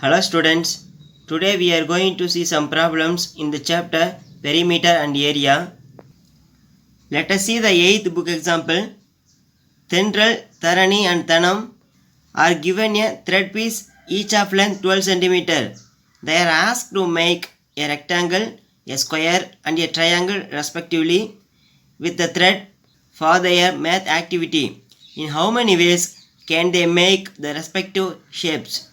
Hello students, today we are going to see some problems in the chapter Perimeter and Area. Let us see the 8th book example. Tendril, Tharani and Thanam are given a thread piece each of length 12 cm. They are asked to make a rectangle, a square and a triangle respectively with the thread for their math activity. In how many ways can they make the respective shapes?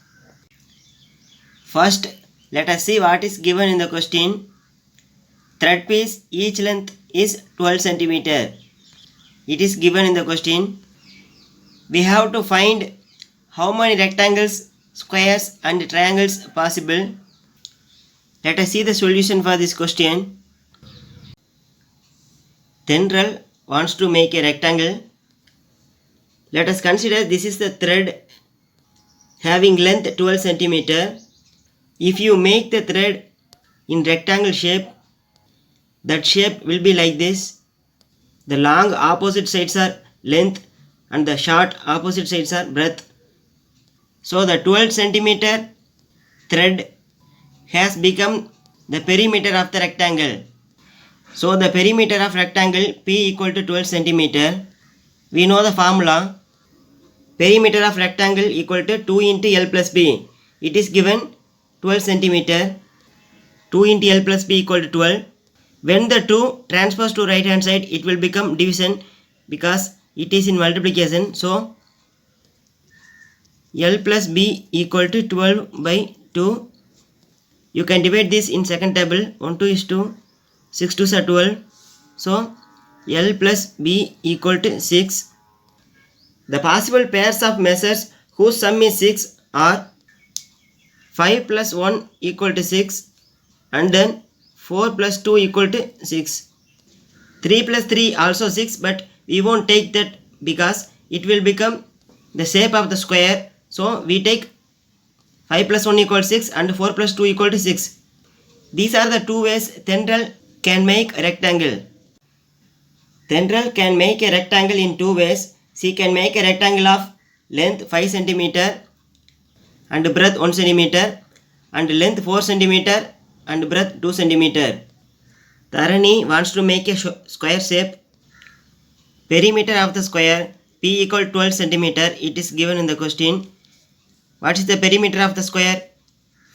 First, let us see what is given in the question. Thread piece each length is 12 cm. It is given in the question. We have to find how many rectangles, squares and triangles possible. Let us see the solution for this question. Tendril wants to make a rectangle. Let us consider this is the thread having length 12 cm. If you make the thread in rectangle shape, that shape will be like this. The long opposite sides are length and the short opposite sides are breadth. So the 12 cm thread has become the perimeter of the rectangle. So the perimeter of rectangle P equal to 12 cm. We know the formula. Perimeter of rectangle equal to 2 into L plus B. It is given 12 cm. 2 into L plus B equal to 12. When the 2 transfers to right hand side, it will become division because it is in multiplication. So L plus B equal to 12 by 2. You can divide this in second table. 1 2 is 2. 6 2s are 12. So L plus B equal to 6. The possible pairs of measures whose sum is 6 are 5 plus 1 equal to 6 and then 4 plus 2 equal to 6. 3 plus 3 also 6, but we won't take that because it will become the shape of the square. So we take 5 plus 1 equals 6 and 4 plus 2 equal to 6. These are the two ways Tendril can make a rectangle. Tendril can make a rectangle in two ways. She can make a rectangle of length 5 cm and breadth 1 cm and length 4 cm and breadth 2 cm. Tharani wants to make a square shape. Perimeter of the square P equal 12 cm. It is given in the question. What is the perimeter of the square?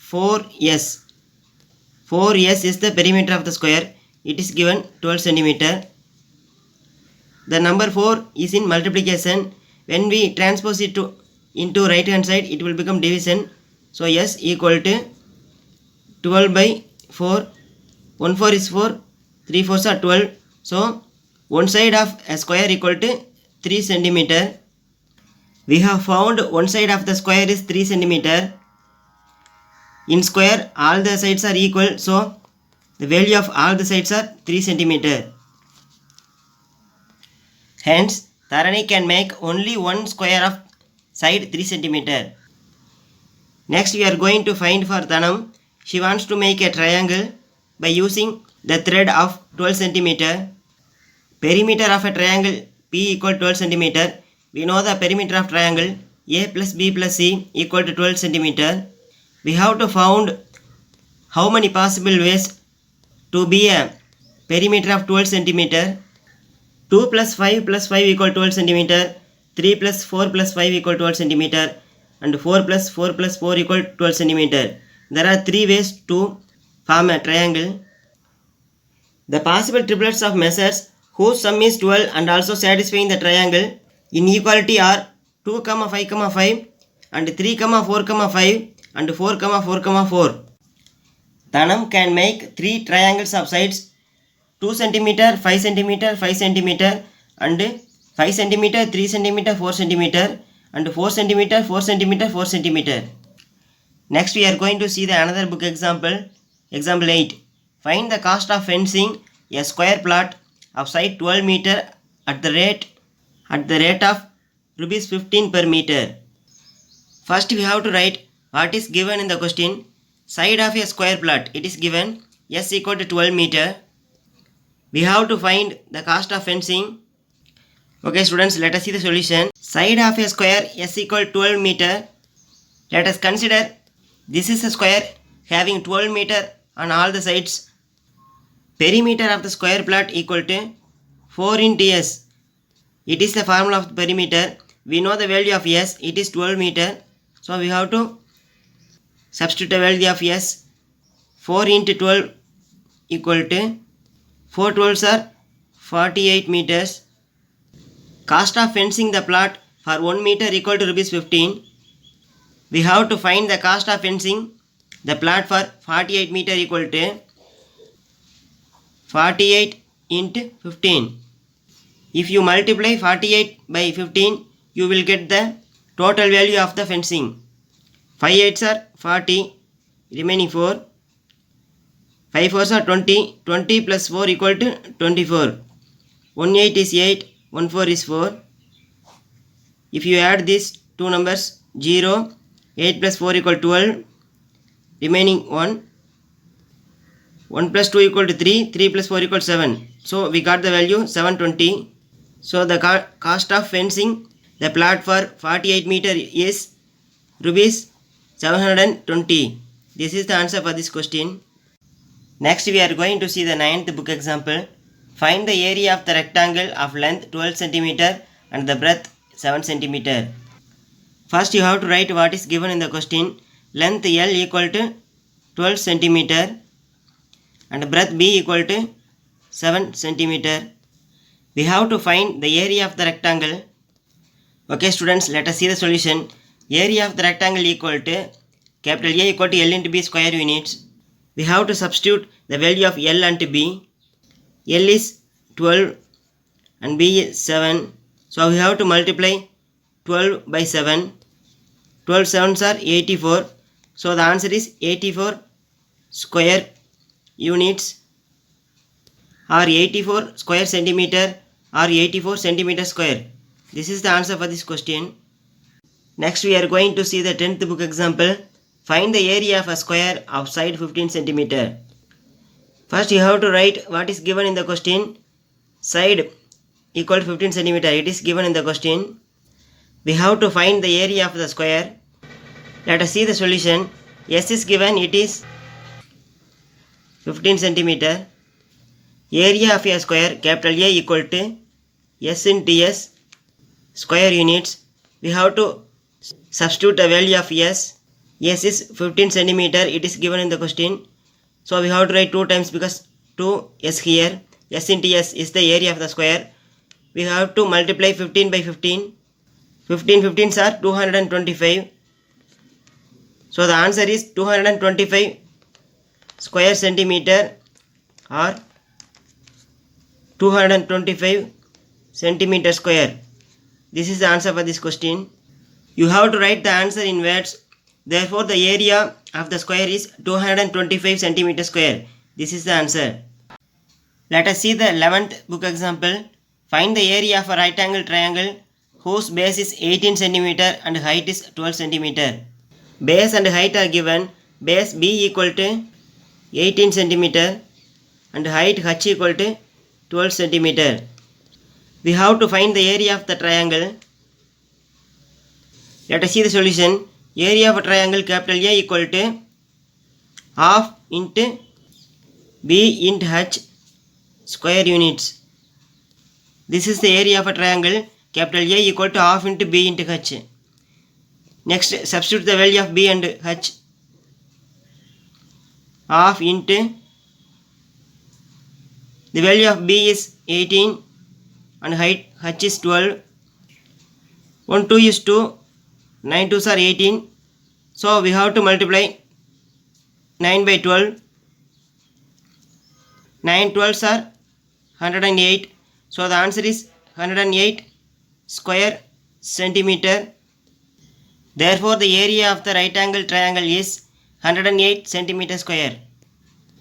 4s. 4s is the perimeter of the square. It is given 12 cm. The number 4 is in multiplication. When we transpose it into right hand side, it will become division. So s equal to 12 by 4. 1 4 is 4. 3 4s are 12. So one side of a square equal to 3 cm. We have found one side of the square is 3 cm. In square, all the sides are equal. So the value of all the sides are 3 cm. Hence, Tharani can make only one square of side 3 cm. Next, we are going to find for Thanam. She wants to make a triangle by using the thread of 12 cm. Perimeter of a triangle P equal 12 cm. We know the perimeter of triangle A plus B plus C equal to 12 cm. We have to find how many possible ways to be a perimeter of 12 cm. 2 plus 5 equal 12 cm. 3 plus 4 plus 5 equal 12 cm. And 4 plus 4 plus 4 equal 12 cm. There are 3 ways to form a triangle. The possible triplets of measures whose sum is 12 and also satisfying the triangle inequality are 2, 5, 5 and 3, 4, 5 and 4, 4, 4. Thanam can make 3 triangles of sides 2 cm, 5 cm, 5 cm and 5 cm, 3 cm, 4 cm and 4 cm, 4 cm, 4 cm. Next we are going to see the another book example. Example 8. Find the cost of fencing a square plot of side 12 meter at the rate of rupees 15 per meter. First we have to write what is given in the question. Side of a square plot, it is given s equal to 12 meter. We have to find the cost of fencing. Okay students, let us see the solution. Side of a square s equal to 12 meter. Let us consider This is a square having 12 meter on all the sides. Perimeter of the square plot equal to 4 into s. It is the formula of the perimeter. We know the value of s, it is 12 meter. So we have to substitute the value of s. 4 into 12 equal to 4 12s are 48 meters. Cost of fencing the plot for 1 meter equal to rupees 15. We have to find the cost of fencing the plot for 48 meter equal to 48 into 15. If you multiply 48 by 15, you will get the total value of the fencing. 5 8s are 40, remaining 4. 5 4s are 20, 20 plus 4 equal to 24. 1 8 is 8, 1 4 is 4. If you add these two numbers, 0, 8 plus 4 equal to 12, remaining 1. 1 plus 2 equal to 3, 3 plus 4 equal to 7. So we got the value 720. So the cost of fencing the plot for 48 meter is rupees 720. This is the answer for this question. Next we are going to see the 9th book example. Find the area of the rectangle of length 12 cm and the breadth 7 cm. First you have to write what is given in the question. Length L equal to 12 cm and breadth B equal to 7 cm. We have to find the area of the rectangle. Okay students, let us see the solution. Area of the rectangle equal to capital A equal to L into B square units. We have to substitute the value of L and B. L is 12 and B is 7. So we have to multiply 12 by 7. 12 7s are 84. So the answer is 84 square units or 84 square centimeter or 84 centimeter square. This is the answer for this question. Next we are going to see the 10th book example. Find the area of a square of side 15 centimeter. First you have to write what is given in the question. Side equal to 15 centimeter. It is given in the question. We have to find the area of the square. Let us see the solution. S is given, it is 15 centimeter. Area of a square capital A equal to S into S square units. We have to substitute the value of S. S is 15 centimeter. It is given in the question. So we have to write 2 times because 2 S here. S into S is the area of the square. We have to multiply 15 by 15. 15 15s are 225. So the answer is 225 square centimeter or 225 centimeter square. This is the answer for this question. You have to write the answer in words. Therefore the area of the square is 225 centimeter square. This is the answer. Let us see the 11th book example. Find the area of a right angle triangle whose base is 18 cm and height is 12 cm. Base and height are given. Base B equal to 18 cm and height H equal to 12 cm. We have to find the area of the triangle. Let us see the solution. Area of a triangle capital A equal to half into B into H square units. This is the area of a triangle capital A equal to half into B into H. Next substitute the value of B and H. Half into the value of B is 18 and height H is 12. 1 2 is 2. 9 2s are 18. So we have to multiply 9 by 12. 9 12s are 108. So the answer is 108 square centimeter. Therefore the area of the right angle triangle is 108 centimeter square.